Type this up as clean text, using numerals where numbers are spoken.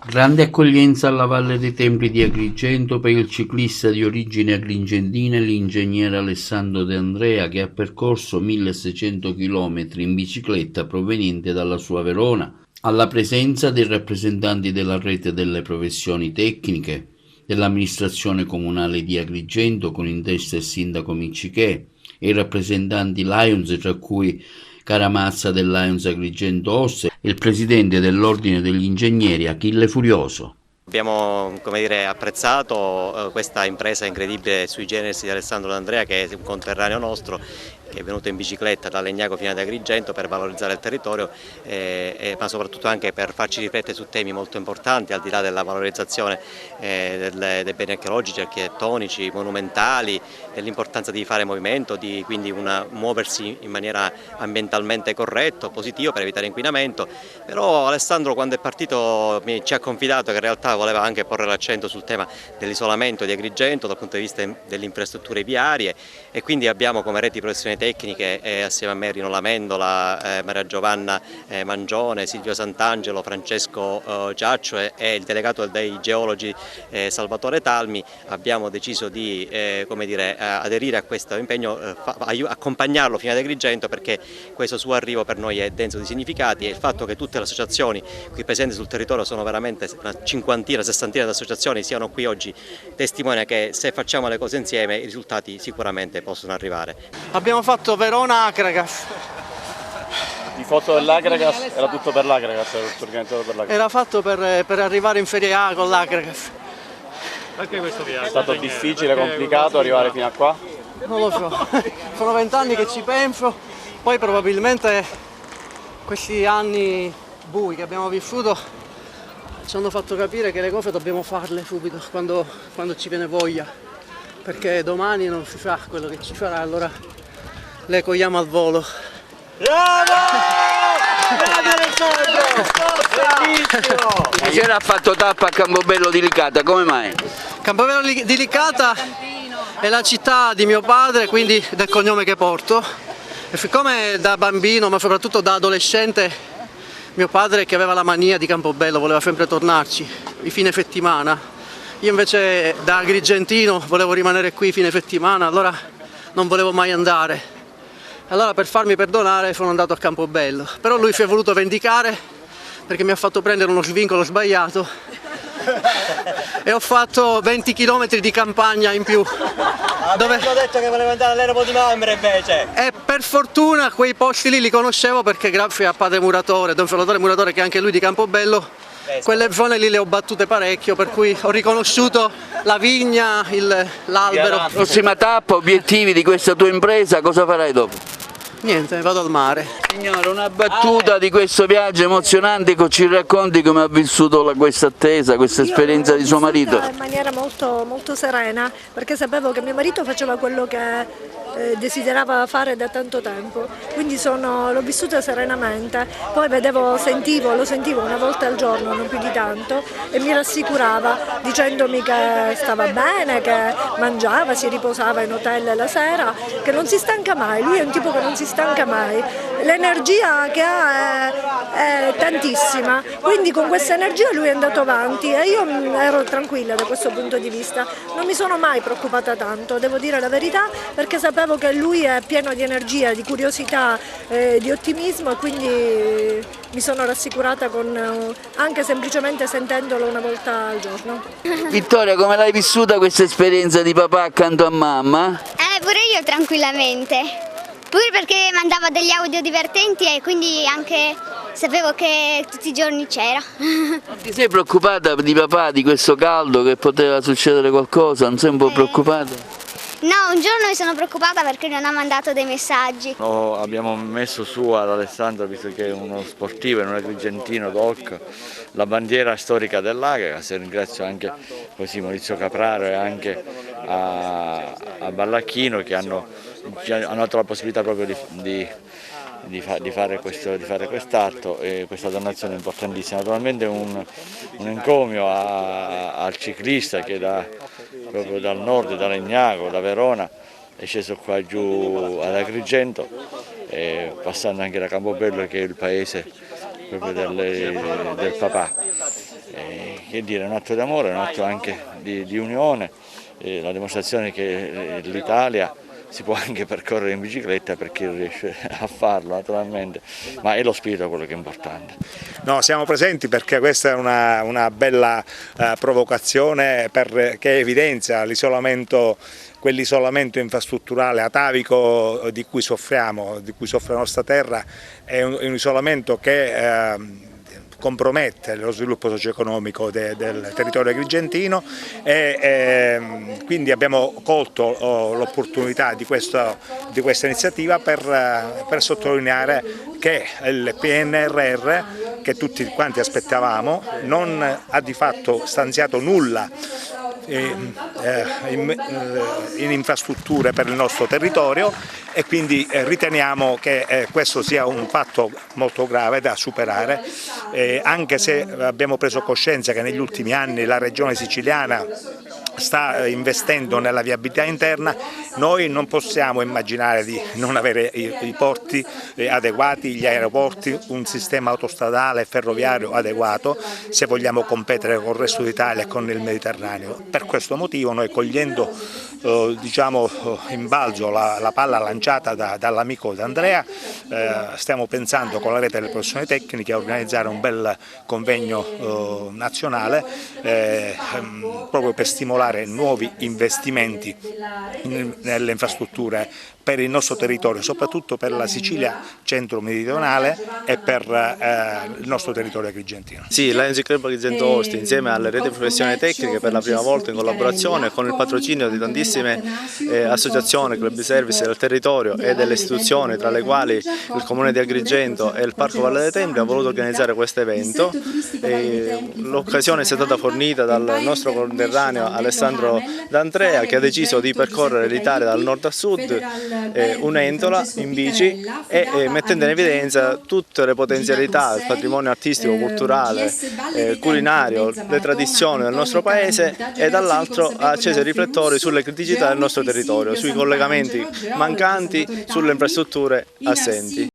Grande accoglienza alla Valle dei Templi di Agrigento per il ciclista di origine agrigentina e l'ingegnere Alessandro De Andrea che ha percorso 1600 km in bicicletta proveniente dalla sua Verona, alla presenza dei rappresentanti della rete delle professioni tecniche, dell'amministrazione comunale di Agrigento con in testa il sindaco Miccichè e i rappresentanti Lions, tra cui Caramazza del Lions Agrigento Osse e il presidente dell'Ordine degli Ingegneri Achille Furioso. Abbiamo, come dire, apprezzato questa impresa incredibile sui generis di Alessandro D'Andrea, che è un conterraneo nostro, che è venuto in bicicletta da Legnago fino ad Agrigento per valorizzare il territorio, ma soprattutto anche per farci riflettere su temi molto importanti, al di là della valorizzazione dei beni archeologici, architettonici, monumentali, dell'importanza di fare movimento, di quindi muoversi in maniera ambientalmente corretta, positivo per evitare inquinamento. Però Alessandro, quando è partito, ci ha confidato che in realtà voleva anche porre l'accento sul tema dell'isolamento di Agrigento dal punto di vista delle infrastrutture viarie, e quindi abbiamo come reti professioni tecniche assieme a me Rino Lamendola, Maria Giovanna Mangione, Silvio Sant'Angelo, Francesco Ciaccio e il delegato dei geologi Salvatore Talmi, abbiamo deciso di come dire, aderire a questo impegno, accompagnarlo fino ad Agrigento, perché questo suo arrivo per noi è denso di significati, e il fatto che tutte le associazioni qui presenti sul territorio, sono veramente una cinquantina, sessantina di associazioni, siano qui oggi, testimonia che se facciamo le cose insieme i risultati sicuramente possono arrivare. Abbiamo fatto Verona-Akragas. Il foto dell'Akragas era tutto per l'Akragas, era tutto organizzato per l'Akragas. Era fatto per arrivare in Serie A con l'Akragas. Perché questo viaggio? È stato difficile, complicato arrivare fino a qua? Non lo so, sono 20 anni che ci penso, poi probabilmente questi anni bui che abbiamo vissuto ci hanno fatto capire che le cose dobbiamo farle subito, quando ci viene voglia, perché domani non si sa quello che ci farà, allora le cogliamo al volo. Bravo! Grande Alessandro! Bellissimo! Ieri ha fatto tappa a Campobello di Licata, come mai? Campobello di Licata è la città di mio padre, quindi del cognome che porto, e siccome da bambino, ma soprattutto da adolescente, mio padre, che aveva la mania di Campobello, voleva sempre tornarci i fine settimana, io invece da agrigentino volevo rimanere qui fine settimana, allora non volevo mai andare. Allora, per farmi perdonare, sono andato a Campobello, però lui si è voluto vendicare perché mi ha fatto prendere uno svincolo sbagliato e ho fatto 20 km di campagna in più. Dove ho detto che volevo andare all'Eremo di Mamre invece. E per fortuna quei posti lì li conoscevo, perché grazie a padre Muratore, Don Salvatore Muratore, che è anche lui di Campobello, quelle zone lì le ho battute parecchio, per cui ho riconosciuto la vigna, l'albero. Prossima tappa, obiettivi di questa tua impresa, cosa farai dopo? Niente, vado al mare. Signore, una battuta di questo viaggio emozionante, ci racconti come ha vissuto questa attesa, questa esperienza di suo marito? In maniera molto, molto serena, perché sapevo che mio marito faceva quello che desiderava fare da tanto tempo, quindi l'ho vissuta serenamente, poi lo sentivo una volta al giorno, non più di tanto, e mi rassicurava dicendomi che stava bene, che mangiava, si riposava in hotel la sera, che non si stanca mai, lui è un tipo che non si stanca mai, l'energia che ha è tantissima, quindi con questa energia lui è andato avanti e io ero tranquilla da questo punto di vista, non mi sono mai preoccupata tanto, devo dire la verità, perché sapevo che lui è pieno di energia, di curiosità, di ottimismo, e quindi mi sono rassicurata anche semplicemente sentendolo una volta al giorno. Vittoria, come l'hai vissuta questa esperienza di papà accanto a mamma? Pure io tranquillamente, pure perché mandava degli audio divertenti e quindi anche sapevo che tutti i giorni c'era. Ti sei preoccupata di papà, di questo caldo, che poteva succedere qualcosa? Non sei un po' preoccupata? No, un giorno mi sono preoccupata perché non ha mandato dei messaggi. Abbiamo messo su ad Alessandro, visto che è uno sportivo, è un agrigentino doc, la bandiera storica dell'Akragas. Ringrazio anche così Maurizio Capraro e anche a Ballacchino, che hanno dato la possibilità proprio di fare quest'atto, e questa donazione importantissima. Naturalmente un encomio al ciclista che proprio dal nord, da Legnago, da Verona, è sceso qua giù ad Agrigento, passando anche da Campobello, che è il paese proprio del papà. un atto d'amore, un atto anche di unione, la dimostrazione che l'Italia si può anche percorrere in bicicletta per chi riesce a farlo naturalmente, ma è lo spirito quello che è importante. No, siamo presenti perché questa è una bella provocazione che evidenzia l'isolamento, quell'isolamento infrastrutturale atavico di cui soffriamo, di cui soffre la nostra terra. È un isolamento che compromette lo sviluppo socio-economico del territorio agrigentino e quindi abbiamo colto l'opportunità di questa iniziativa per sottolineare che il PNRR, che tutti quanti aspettavamo, non ha di fatto stanziato nulla in infrastrutture per il nostro territorio e quindi riteniamo che questo sia un fatto molto grave da superare, anche se abbiamo preso coscienza che negli ultimi anni la regione siciliana sta investendo nella viabilità interna. Noi non possiamo immaginare di non avere i porti adeguati, gli aeroporti, un sistema autostradale e ferroviario adeguato se vogliamo competere con il resto d'Italia e con il Mediterraneo. Per questo motivo noi, cogliendo diciamo in balzo la palla lanciata dall'amico D'Andrea, stiamo pensando con la rete delle professioni tecniche a organizzare un bel convegno nazionale proprio per stimolare nuovi investimenti nelle infrastrutture per il nostro territorio, soprattutto per la Sicilia centro-meridionale e per il nostro territorio agrigentino. Sì, Lions Club Agrigento Osti, insieme alle reti professioni tecniche, per la prima volta in collaborazione con il patrocinio di tantissime associazioni, club di service del territorio e delle istituzioni, tra le quali il Comune di Agrigento e il Parco Valle dei Templi, ha voluto organizzare questo evento. L'occasione è stata fornita dal nostro conterraneo Alessandro D'Andrea, che ha deciso di percorrere l'Italia dal nord a sud, unendola in bici e mettendo in evidenza tutte le potenzialità, il patrimonio artistico, culturale, culinario, le tradizioni del nostro paese, e dall'altro ha acceso i riflettori sulle criticità del nostro territorio, sui collegamenti mancanti, sulle infrastrutture assenti.